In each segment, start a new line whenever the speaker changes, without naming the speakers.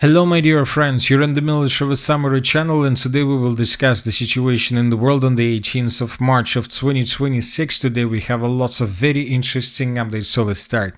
Hello my dear friends, you're in the middle of the Summary channel, and today we will discuss the situation in the world on the 18th of March of 2026. Today we have lots of very interesting updates, so let's start.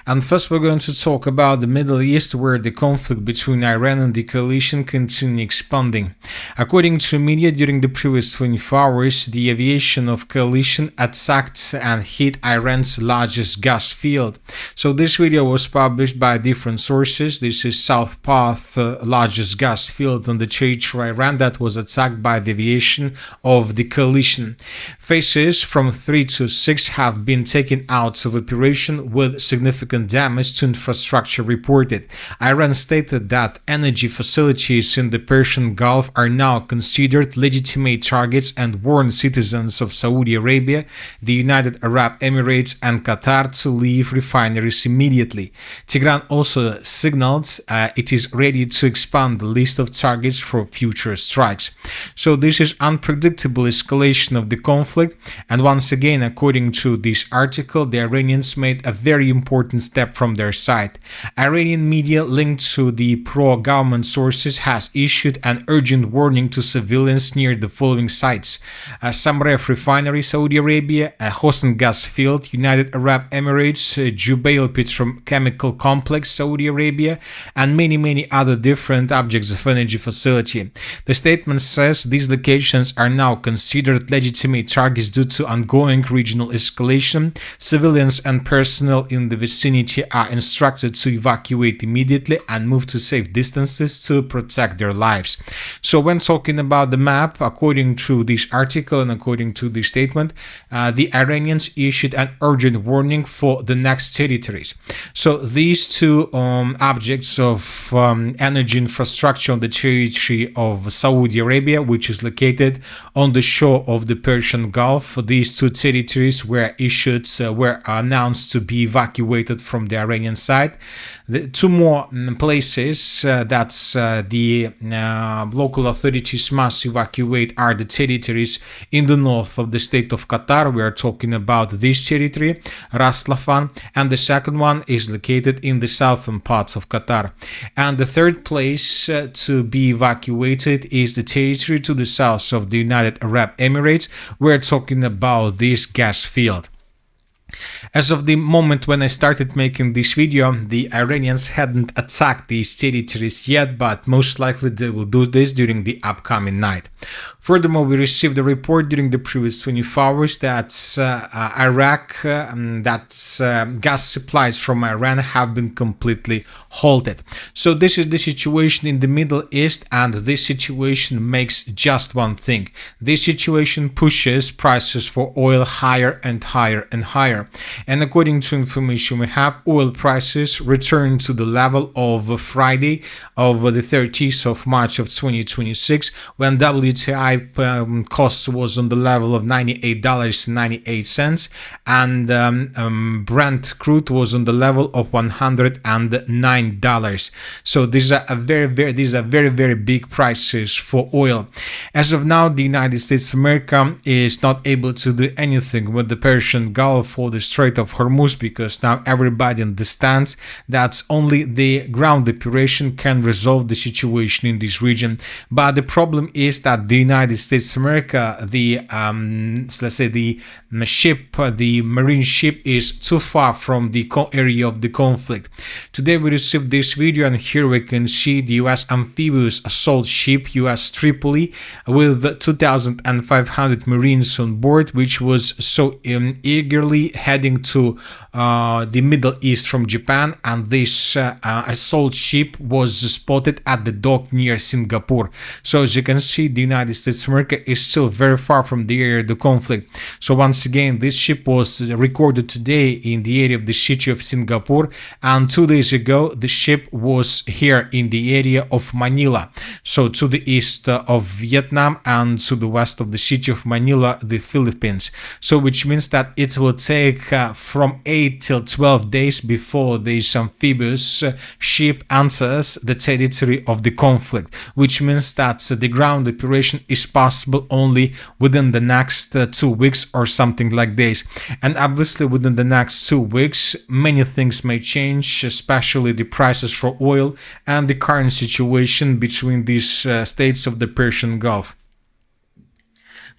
And first we're going to talk about the Middle East, where the conflict between Iran and the coalition continues expanding. According to media, during the previous 24 hours, the aviation of coalition attacked and hit Iran's largest gas field. So this video was published by different sources. This is South Path, largest gas field on the territory of Iran that was attacked by the aviation of the coalition. Phases from 3 to 6 have been taken out of operation with significant damage to infrastructure reported. Iran stated that energy facilities in the Persian Gulf are now considered legitimate targets and warned citizens of Saudi Arabia, the United Arab Emirates and Qatar to leave refineries immediately. Tehran also signaled it is ready to expand the list of targets for future strikes. So this is unpredictable escalation of the conflict, and once again, according to this article, the Iranians made a very important step from their side. Iranian media linked to the pro-government sources has issued an urgent warning to civilians near the following sites: Samref Refinery, Saudi Arabia, Hosn gas field, United Arab Emirates, Jubail Petrochemical Complex, Saudi Arabia, and many other different objects of energy facility. The statement says these locations are now considered legitimate targets due to ongoing regional escalation. Civilians and personnel in the vicinity are instructed to evacuate immediately and move to safe distances to protect their lives. So when talking about the map, according to this article and according to the statement, the Iranians issued an urgent warning for the next territories. So these two objects of energy infrastructure on the territory of Saudi Arabia, which is located on the shore of the Persian Gulf. These two territories were announced to be evacuated from the Iranian side. The two more places the local authorities must evacuate are the territories in the north of the state of Qatar. We are talking about this territory, Ras Laffan, and the second one is located in the southern parts of Qatar. And the third place to be evacuated is the territory to the south of the United Arab Emirates. We're talking about this gas field. As of the moment when I started making this video, the Iranians hadn't attacked these territories yet, but most likely they will do this during the upcoming night. Furthermore, we received a report during the previous 24 hours that gas supplies from Iran have been completely halted. So this is the situation in the Middle East, and this situation makes just one thing. This situation pushes prices for oil higher and higher and higher. And according to information we have, oil prices returned to the level of Friday of the 30th of March of 2026, when WTI cost was on the level of $98.98 and Brent crude was on the level of $109. So these are very big prices for oil. As of now, the United States of America is not able to do anything with the Persian Gulf or the Strait of Hormuz, because now everybody understands that only the ground operation can resolve the situation in this region. But the problem is that the United States of America, the marine ship is too far from the area of the conflict. Today we received this video, and here we can see the US amphibious assault ship US Tripoli with 2,500 Marines on board, which was so eagerly heading to the Middle East from Japan, and this assault ship was spotted at the dock near Singapore. So as you can see, the United States of America is still very far from the area of the conflict. So once again, this ship was recorded today in the area of the city of Singapore, and 2 days ago the ship was here in the area of Manila. so to the east of Vietnam and to the west of the city of Manila, the Philippines. So which means that it will take from 8 till 12 days before this amphibious ship enters the territory of the conflict, which means that the ground operation is possible only within the next 2 weeks or something like this. And obviously within the next 2 weeks many things may change, especially the prices for oil and the current situation between these states of the Persian Gulf.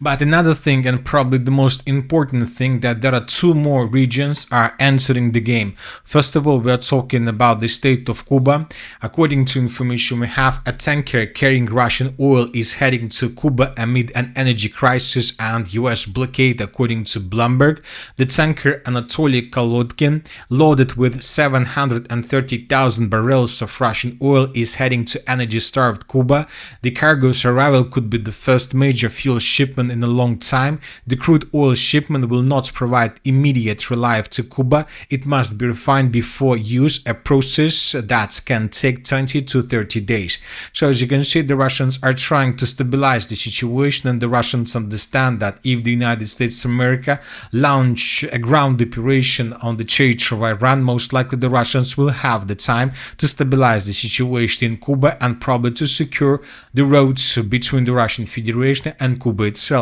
But another thing, and probably the most important thing, that there are two more regions are entering the game. First of all, we are talking about the state of Cuba. According to information we have, a tanker carrying Russian oil is heading to Cuba amid an energy crisis and US blockade, according to Bloomberg. The tanker Anatoly Kolodkin, loaded with 730,000 barrels of Russian oil, is heading to energy-starved Cuba. The cargo's arrival could be the first major fuel shipment in a long time. The crude oil shipment will not provide immediate relief to Cuba. It must be refined before use, a process that can take 20 to 30 days. So as you can see, the Russians are trying to stabilize the situation, and the Russians understand that if the United States of America launch a ground operation on the territory of Iran, most likely the Russians will have the time to stabilize the situation in Cuba and probably to secure the roads between the Russian Federation and Cuba itself.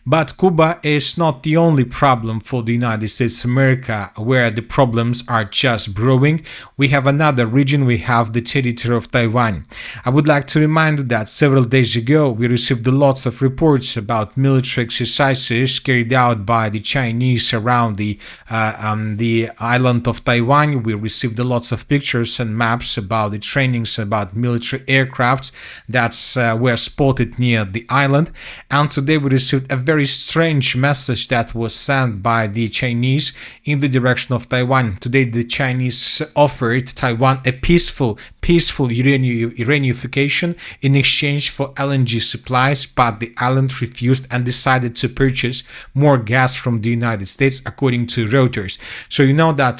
But Cuba is not the only problem for the United States of America, where the problems are just brewing. We have another region, we have the territory of Taiwan. I would like to remind you that several days ago we received lots of reports about military exercises carried out by the Chinese around the island of Taiwan. We received lots of pictures and maps about the trainings about military aircrafts that were spotted near the island. And today we received a very strange message that was sent by the Chinese in the direction of Taiwan. Today the Chinese offered Taiwan a peaceful uranification in exchange for LNG supplies, but the island refused and decided to purchase more gas from the United States, according to Reuters. So you know that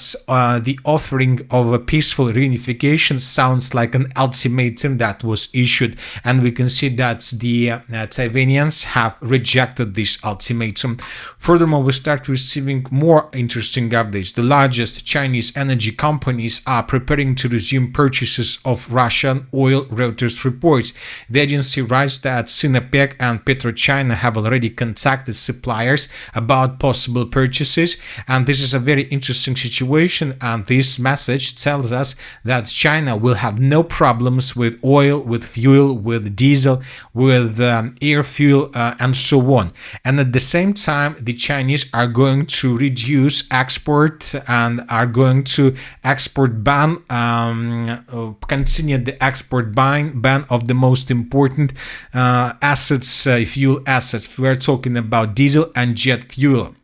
the offering of a peaceful reunification sounds like an ultimatum that was issued, and we can see that the Taiwanians have rejected this ultimatum. Furthermore, we start receiving more interesting updates. The largest Chinese energy companies are preparing to resume purchases of Russian oil, Reuters reports. The agency writes that Sinopec and PetroChina have already contacted suppliers about possible purchases, and this is a very interesting situation, and this message tells us that China will have no problems with oil, with fuel, with diesel, with air fuel, and so on. And at the same time, the Chinese are going to reduce export and are going to export ban, continue the export ban of the most important assets, fuel assets. We are talking about diesel and jet fuel.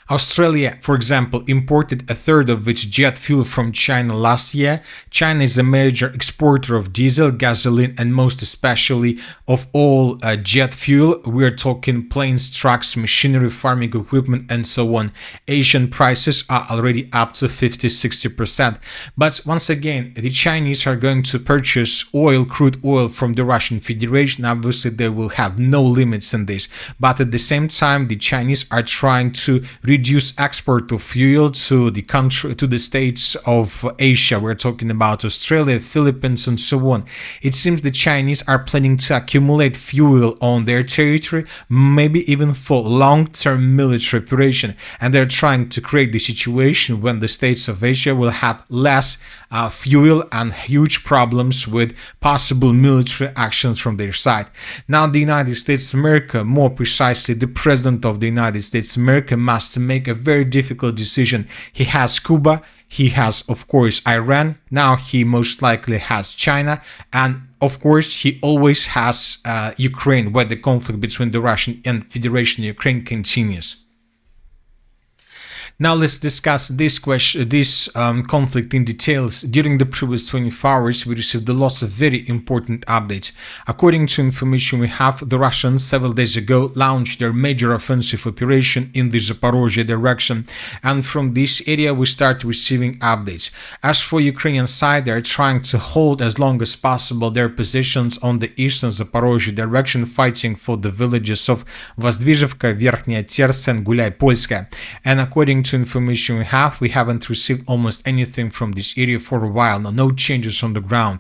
Australia, for example, imported a third of its jet fuel from China last year. China is a major exporter of diesel, gasoline, and most especially of all jet fuel. We're talking planes, trucks, machinery, farming equipment, and so on. Asian prices are already up to 50-60%. But once again, the Chinese are going to purchase oil, crude oil from the Russian Federation. Obviously, they will have no limits in this. But at the same time, the Chinese are trying to reduce export of fuel to the country, to the states of Asia. We're talking about Australia, Philippines, and so on. It seems the Chinese are planning to accumulate fuel on their territory, maybe even for long-term military operation, and they're trying to create the situation when the states of Asia will have less fuel and huge problems with possible military actions from their side. Now, the United States of America, more precisely the President of the United States of America, must make a very difficult decision. He has Cuba, he has, of course, Iran, now he most likely has China, and of course he always has Ukraine, where the conflict between the Russian and Federation Ukraine continues. Now let's discuss this conflict in details. During the previous 24 hours, we received lots of very important updates. According to information we have, the Russians several days ago launched their major offensive operation in the Zaporoia direction, and from this area we start receiving updates. As for Ukrainian side, they are trying to hold as long as possible their positions on the eastern Zaporoia direction, fighting for the villages of Vozdvizhevka, Verkhnya Tersa and Gulyai-Polskaya. And according to information we haven't received almost anything from this area for a while now, no changes on the ground.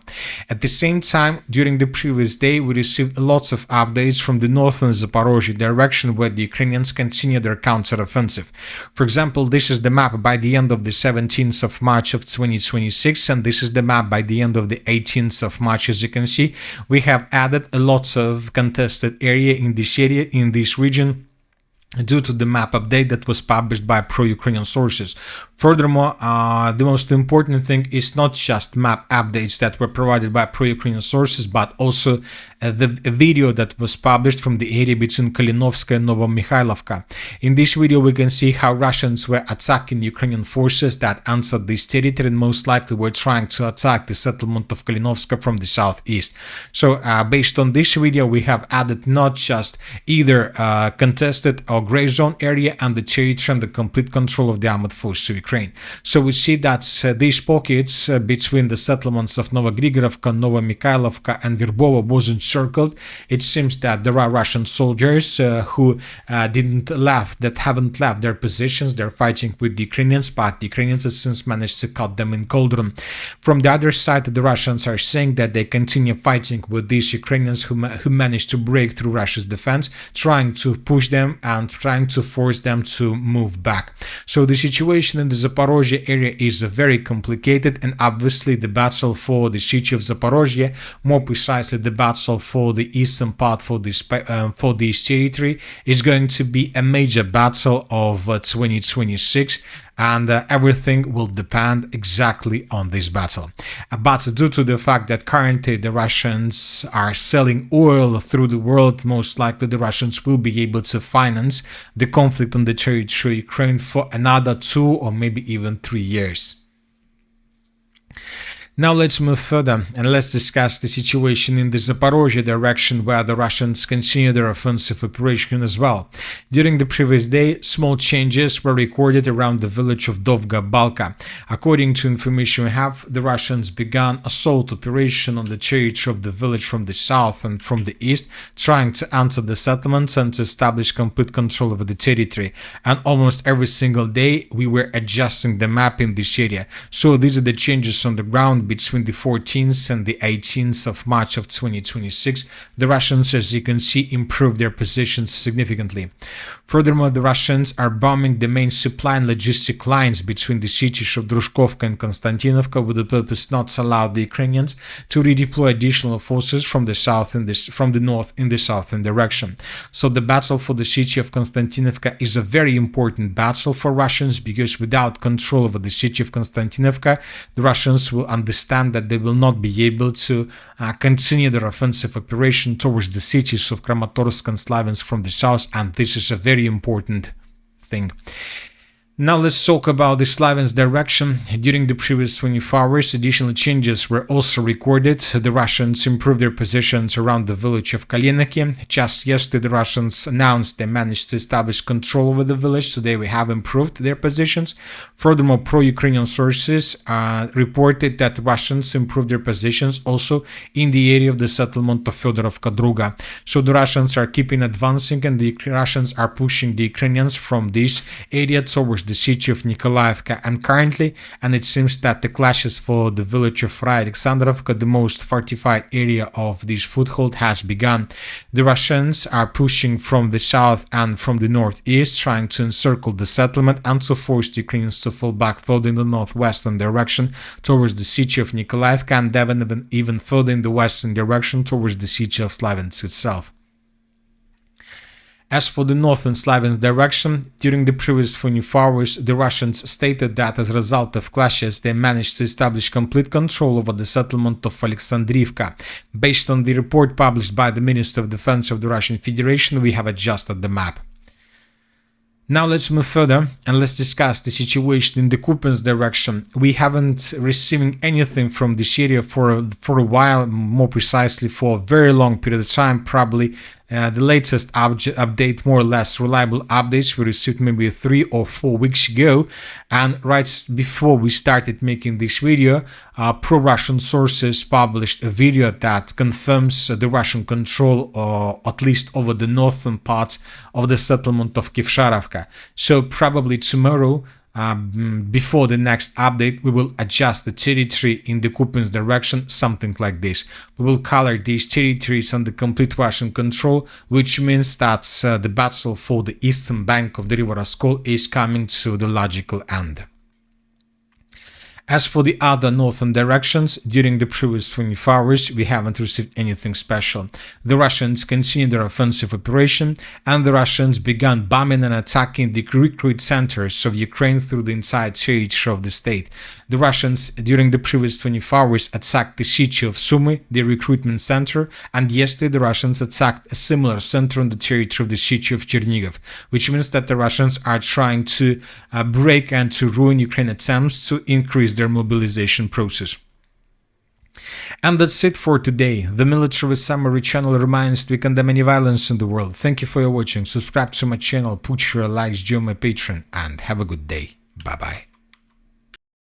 At the same time, during the previous day, we received lots of updates from the northern Zaporoia direction, where the Ukrainians continue their counteroffensive. For example, this is the map by the end of the 17th of March of 2026, and this is the map by the end of the 18th of March. As you can see, we have added lots of contested area in this region, due to the map update that was published by pro-Ukrainian sources. Furthermore, the most important thing is not just map updates that were provided by pro-Ukrainian sources, but also the video that was published from the area between Kalinovska and Novomikhailivka. In this video, we can see how Russians were attacking Ukrainian forces that answered this territory, and most likely were trying to attack the settlement of Kalinovska from the southeast. So, based on this video, we have added not just either contested or gray zone area and the territory and the complete control of the armed forces of Ukraine. So we see that these pockets between the settlements of Novogrigorovka, Novomikhailivka and Verbovo was encircled. It seems that there are Russian soldiers who haven't left their positions. They're fighting with the Ukrainians, but the Ukrainians have since managed to cut them in cauldron. From the other side, the Russians are saying that they continue fighting with these Ukrainians who managed to break through Russia's defense, trying to push them and trying to force them to move back. So the situation in the Zaporoia area is very complicated, and obviously the battle for the city of Zaporoia, more precisely the battle for the eastern part for this territory, is going to be a major battle of 2026. And everything will depend exactly on this battle. But due to the fact that currently the Russians are selling oil through the world, most likely the Russians will be able to finance the conflict on the territory of Ukraine for another 2 or maybe even 3 years. Now let's move further and let's discuss the situation in the Zaporoia direction, where the Russians continue their offensive operation as well. During the previous day, small changes were recorded around the village of Dovga Balka. According to information we have, the Russians began assault operation on the territory of the village from the south and from the east, trying to enter the settlements and to establish complete control over the territory. And almost every single day we were adjusting the map in this area. So these are the changes on the ground between the 14th and the 18th of March of 2026. The Russians, as you can see, improved their positions significantly. Furthermore, the Russians are bombing the main supply and logistic lines between the cities of Drushkovka and Konstantinovka, with the purpose not to allow the Ukrainians to redeploy additional forces from the north in the southern direction. So the battle for the city of Konstantinovka is a very important battle for Russians, because without control over the city of Konstantinovka, the Russians will understand that they will not be able to continue their offensive operation towards the cities of Kramatorsk and Slaviansk from the south, and this is a very important thing. Now let's talk about the Slaviansk direction. During the previous 24 hours, additional changes were also recorded. The Russians improved their positions around the village of Kaliniki. Just yesterday, the Russians announced they managed to establish control over the village. Today, we have improved their positions. Furthermore, pro-Ukrainian sources reported that Russians improved their positions also in the area of the settlement of Fedorovka Druga. So the Russians are keeping advancing, and the Russians are pushing the Ukrainians from this area towards the city of Nikolaevka, and currently, and it seems that the clashes for the village of Fraya Alexandrovka, the most fortified area of this foothold, has begun. The Russians are pushing from the south and from the northeast, trying to encircle the settlement and to force the Ukrainians to fall back further in the northwestern direction towards the city of Nikolaevka, and even further in the western direction towards the city of Slaviansk itself. As for the northern Slaviansk direction, during the previous 24 hours, the Russians stated that as a result of clashes, they managed to establish complete control over the settlement of Alexandrivka. Based on the report published by the Minister of Defense of the Russian Federation, we have adjusted the map. Now let's move further and let's discuss the situation in the Coupiansk direction. We haven't receiving anything from this area for a while, more precisely for a very long period of time, probably. The latest update, more or less reliable updates, we received maybe 3 or 4 weeks ago, and right before we started making this video, pro-Russian sources published a video that confirms the Russian control, at least over the northern part of the settlement of Kivsharovka. So probably tomorrow, before the next update, we will adjust the territory in the Coupiansk direction, something like this. We will color these territories under complete Russian control, which means that the battle for the eastern bank of the river Oskol is coming to the logical end. As for the other northern directions, during the previous 24 hours, we haven't received anything special. The Russians continued their offensive operation, and the Russians began bombing and attacking the recruit centers of Ukraine through the entire territory of the state. The Russians, during the previous 24 hours, attacked the city of Sumy, the recruitment center, and yesterday the Russians attacked a similar center on the territory of the city of Chernigov, which means that the Russians are trying to break and to ruin Ukraine's attempts to increase their mobilization process. And that's it for today. The Military Summary channel reminds to condemn any violence in the world. Thank you for your watching. Subscribe to my channel, put your likes, join my Patreon, and have a good day. Bye bye.